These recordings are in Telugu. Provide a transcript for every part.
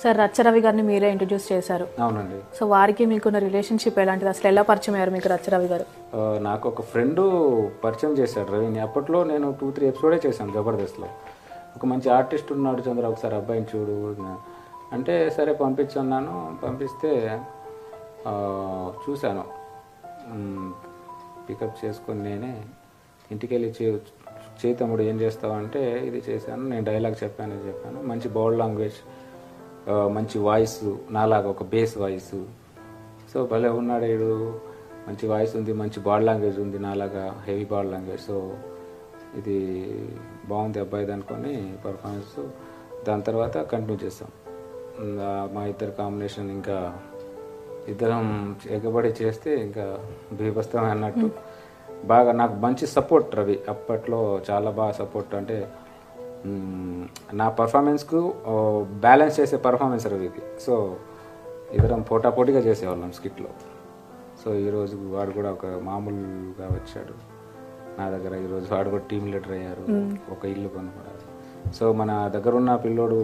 సార్ రచ్చరవి గారిని మీరే ఇంట్రడ్యూస్ చేశారు. అవునండి. సో వారికి మీకున్న రిలేషన్షిప్ ఎలాంటిది, అసలు ఎలా పరిచయం అయ్యారు మీకు రచ్చరవి గారు? నాకు ఒక ఫ్రెండ్ పరిచయం చేశాడు రవిని. అప్పట్లో నేను 2-3 ఎపిసోడే చేశాను జబర్దస్త్లో. ఒక మంచి ఆర్టిస్ట్ ఉన్నాడు చంద్ర, ఒకసారి అబ్బాయిని చూడు అంటే సరే పంపించన్నాను. పంపిస్తే చూశాను. పికప్ చేసుకొని నేనే ఇంటికి వెళ్ళి చేయి తమ్ముడు ఏం చేస్తావు అంటే ఇది చేశాను. నేను డైలాగ్ చెప్పాను. మంచి బౌల్ లాంగ్వేజ్, మంచి వాయిస్, నాలాగా ఒక బేస్ వాయిస్. సో భలే ఉన్నాడు వీడు, మంచి వాయిస్ ఉంది, మంచి బాడీ లాంగ్వేజ్ ఉంది, నాలాగా హెవీ బాడీ లాంగ్వేజ్. సో ఇది బాగుంది అబ్బాయిది అనుకొని పర్ఫార్మెన్స్. దాని తర్వాత కంటిన్యూ చేస్తాం. మా ఇద్దరు కాంబినేషన్ ఇంకా ఇద్దరం ఎగబడి చేస్తే ఇంకా బీభత్సం అన్నట్టు. బాగా నాకు మంచి సపోర్ట్ రవి అప్పట్లో, చాలా బాగా సపోర్ట్. అంటే నా పర్ఫార్మెన్స్కు బ్యాలెన్స్ చేసే పర్ఫార్మెన్స్ రవిది. సో ఇద్దరం పోటాపోటీగా చేసేవాళ్ళం స్కిట్లో. సో ఈరోజు వాడు కూడా ఒక మామూలుగా వచ్చాడు నా దగ్గర. ఈరోజు వాడు కూడా టీమ్ లీడర్ అయ్యారు, ఒక ఇల్లు కొనుక్కున్నారు. సో మన దగ్గర ఉన్న పిల్లోడు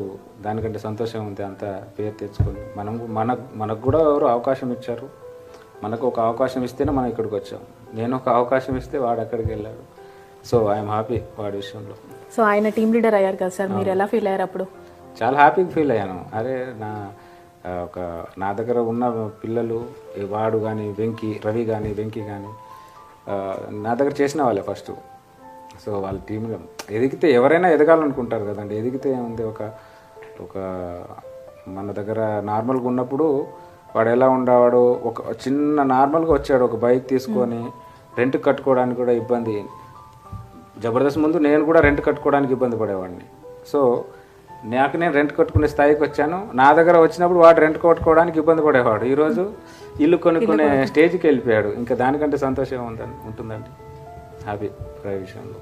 దానికంటే సంతోషం ఉంది. అంత పేరు తెచ్చుకొని మనకు కూడా ఎవరు అవకాశం ఇచ్చారు. మనకు ఒక అవకాశం ఇస్తేనే మనం ఇక్కడికి వచ్చాం. నేను ఒక అవకాశం ఇస్తే వాడు అక్కడికి వెళ్ళాడు. సో ఐఎమ్ హ్యాపీ వాడి విషయంలో. సో ఆయన టీమ్ లీడర్ అయ్యారు కదా సార్, మీరు ఎలా ఫీల్ అయ్యారు అప్పుడు? చాలా హ్యాపీగా ఫీల్ అయ్యాను. అరే నా దగ్గర ఉన్న పిల్లలు, వాడు కానీ రవి కానీ వెంకీ కానీ నా దగ్గర చేసిన వాళ్ళే ఫస్ట్. సో వాళ్ళ టీంలో ఎదిగితే ఎవరైనా ఎదగాలనుకుంటారు కదండి. ఎదిగితే ఏముంది, ఒక మన దగ్గర నార్మల్గా ఉన్నప్పుడు వాడు ఎలా ఉండేవాడు, ఒక చిన్న నార్మల్గా వచ్చాడు ఒక బైక్ తీసుకొని, రెంట్ కట్టుకోవడానికి కూడా ఇబ్బంది. జబర్దస్త్ ముందు నేను కూడా రెంట్ కట్టుకోవడానికి ఇబ్బంది పడేవాడిని. సో నేను రెంట్ కట్టుకునే స్థాయికి వచ్చాను. నా దగ్గర వచ్చినప్పుడు వాడు రెంట్ కట్టుకోవడానికి ఇబ్బంది పడేవాడు. ఈరోజు ఇల్లు కొనుక్కునే స్టేజ్కి వెళ్ళిపోయాడు. ఇంకా దానికంటే సంతోషం ఉంటుందండి. హ్యాపీ విషయంలో.